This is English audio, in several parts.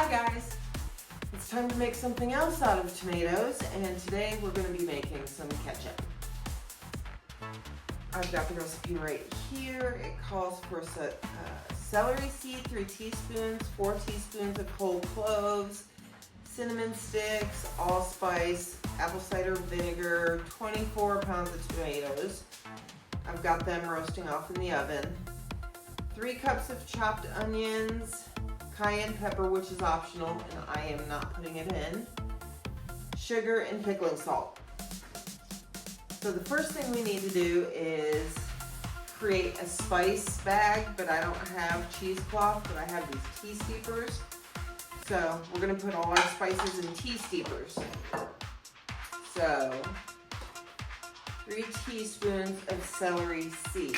Hi guys! It's time to make something else out of tomatoes, and today we're going to be making some ketchup. I've got the recipe right here. It calls for celery seed, 3 teaspoons, 4 teaspoons of whole cloves, cinnamon sticks, allspice, apple cider vinegar, 24 pounds of tomatoes. I've got them roasting off in the oven. 3 cups of chopped onions, cayenne pepper, which is optional, and I am not putting it in, sugar, and pickling salt. So the first thing we need to do is create a spice bag, but I don't have cheesecloth, but I have these tea steepers. So we're gonna put all our spices in tea steepers. So 3 teaspoons of celery seed.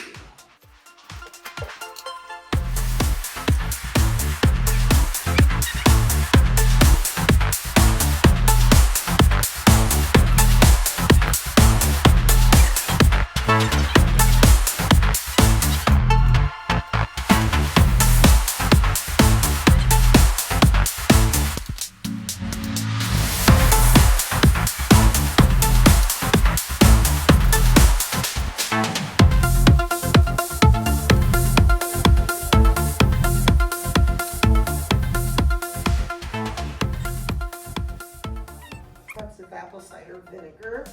Cups of apple cider vinegar.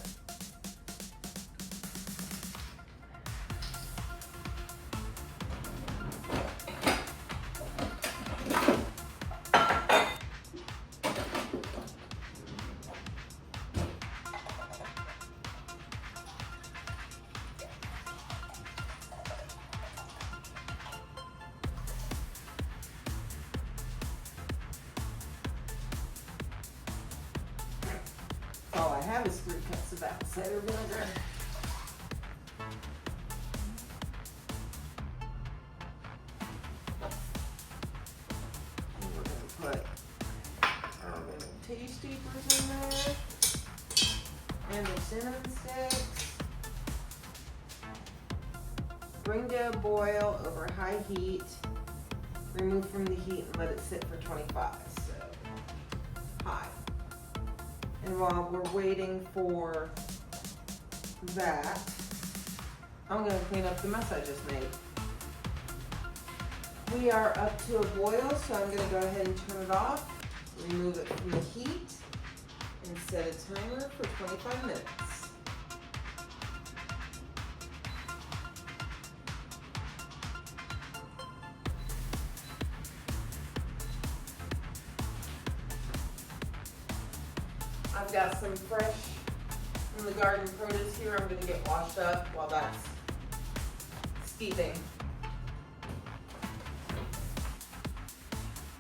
All I have is 3 cups of apple cider vinegar. And we're going to put our little tea steepers in there, and the cinnamon sticks. Bring to a boil over high heat. Remove from the heat and let it sit for 25. So high. And while we're waiting for that, I'm going to clean up the mess I just made. We are up to a boil, so I'm going to go ahead and turn it off, remove it from the heat, and set a timer for 25 minutes. I've got some fresh from the garden produce here. I'm going to get washed up while that's steeping.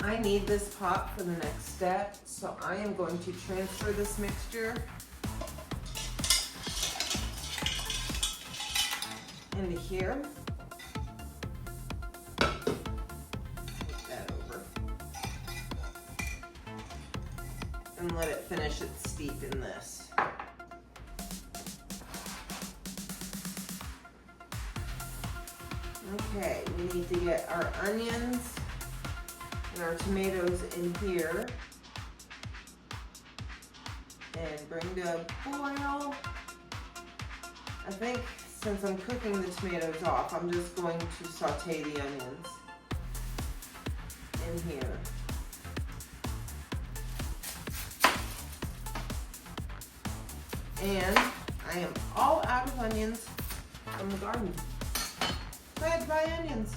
I need this pot for the next step, so I am going to transfer this mixture into here. And let it finish its steep in this. Okay, we need to get our onions and our tomatoes in here and bring to a boil. I think since I'm cooking the tomatoes off, I'm just going to saute the onions in here. And I am all out of onions from the garden. So I had to buy onions.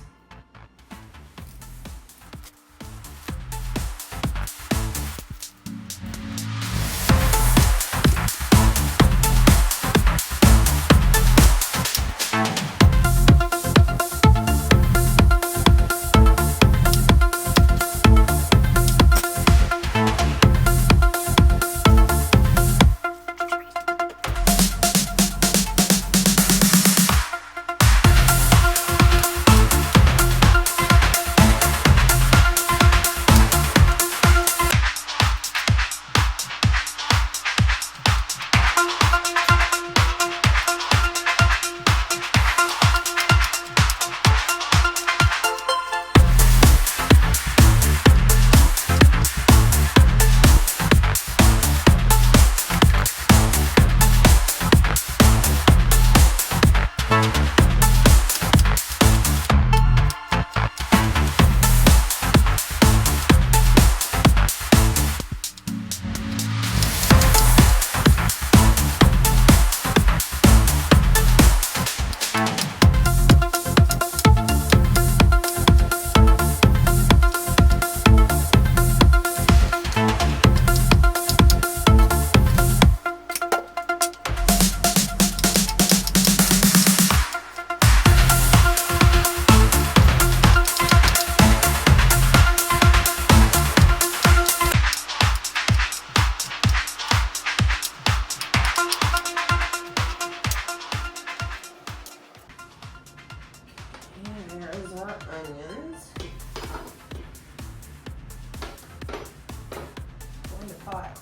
pot.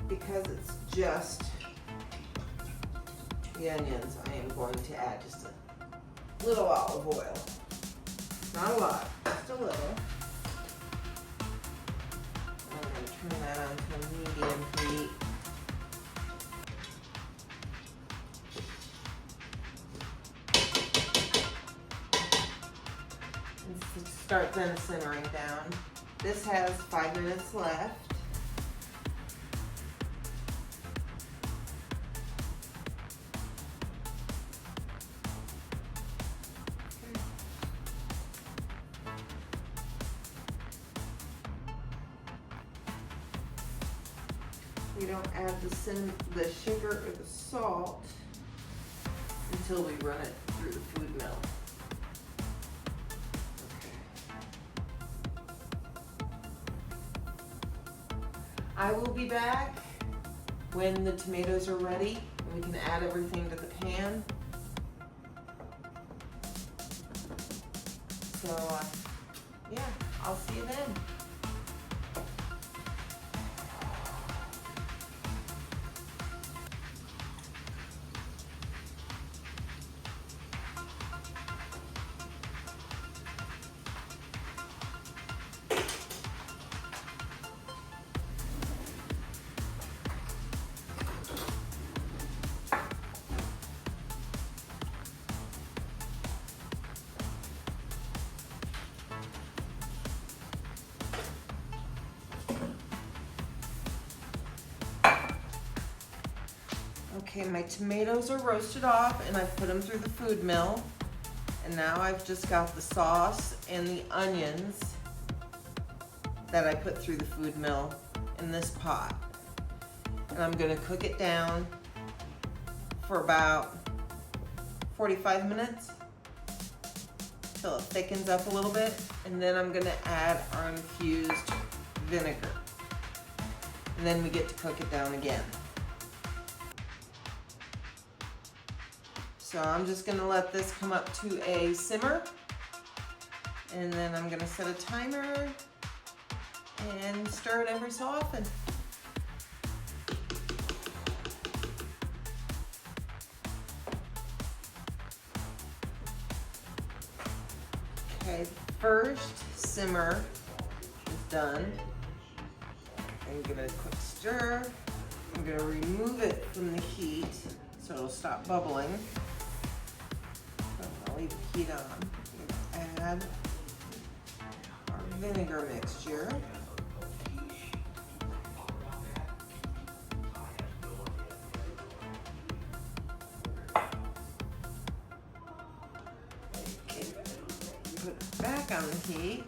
Because it's just the onions, I am going to add just a little olive oil. Not a lot, just a little. I'm going to turn that on to a medium heat. And start then simmering down. This has 5 minutes left. We don't add the sugar or the salt until we run it through the food mill. Okay. I will be back when the tomatoes are ready and we can add everything to the pan. So, yeah, I'll see you then. Okay, my tomatoes are roasted off and I've put them through the food mill. And now I've just got the sauce and the onions that I put through the food mill in this pot. And I'm gonna cook it down for about 45 minutes till it thickens up a little bit. And then I'm gonna add our infused vinegar. And then we get to cook it down again. So I'm just gonna let this come up to a simmer, and then I'm gonna set a timer and stir it every so often. Okay, first simmer is done. I'm gonna quick stir. I'm gonna remove it from the heat so it'll stop bubbling. I'll leave the heat on. I'm gonna add our vinegar mixture. Okay, put it back on the heat.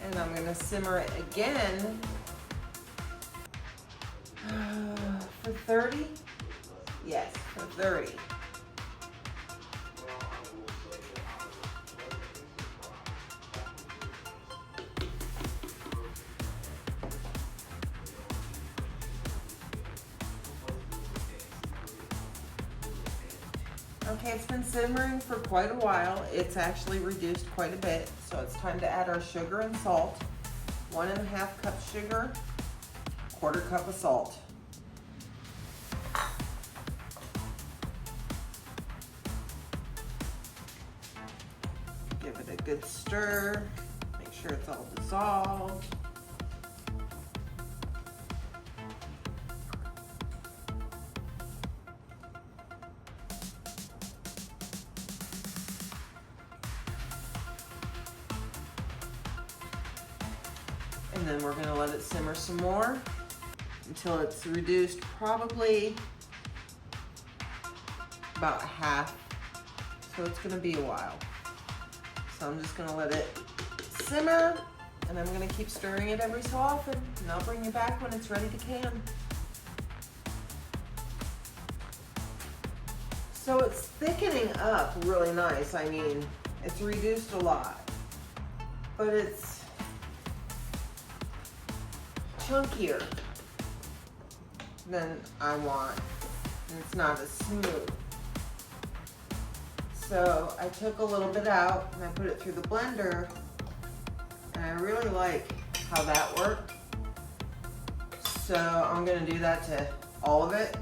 And I'm gonna simmer it again for 30. Yes, for 30. Okay, it's been simmering for quite a while. It's actually reduced quite a bit, so it's time to add our sugar and salt. 1.5 cups sugar, 1/4 cup of salt. Give it a good stir, make sure it's all dissolved. And then we're gonna let it simmer some more until it's reduced probably about half. So it's gonna be a while. So I'm just gonna let it simmer and I'm gonna keep stirring it every so often, and I'll bring you back when it's ready to can. So it's thickening up really nice. I mean, it's reduced a lot, but it's chunkier than I want, and it's not as smooth. So I took a little bit out and I put it through the blender, and I really like how that worked. So I'm gonna do that to all of it.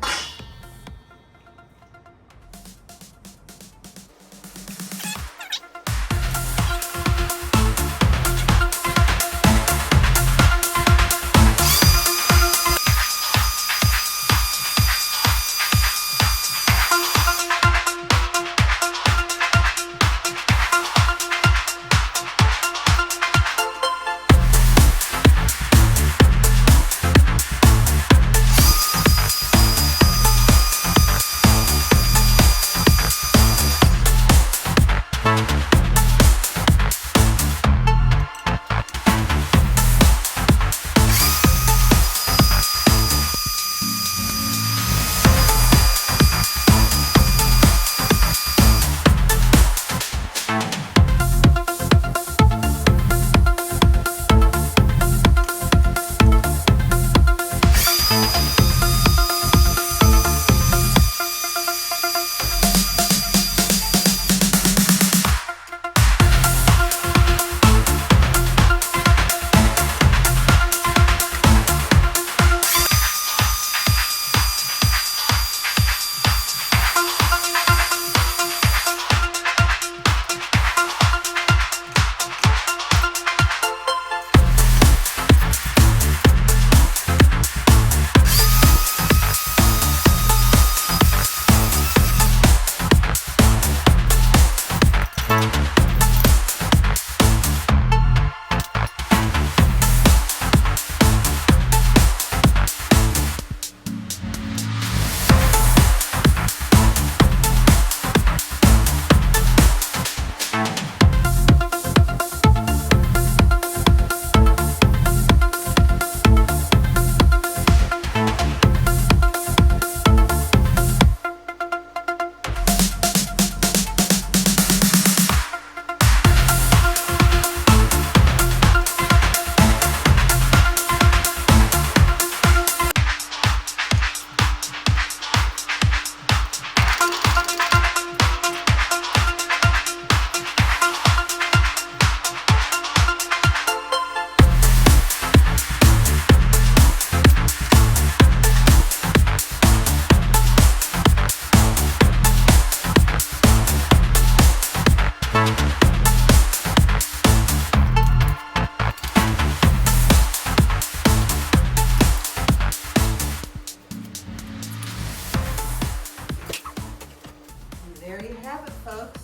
There you have it, folks.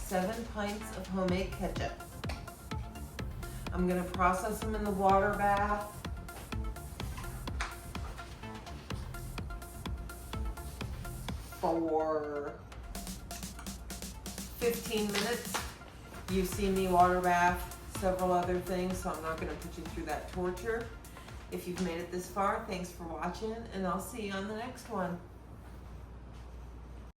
7 pints of homemade ketchup. I'm gonna process them in the water bath. For 15 minutes. You've seen me water bath several other things, so I'm not gonna put you through that torture. If you've made it this far, thanks for watching, and I'll see you on the next one.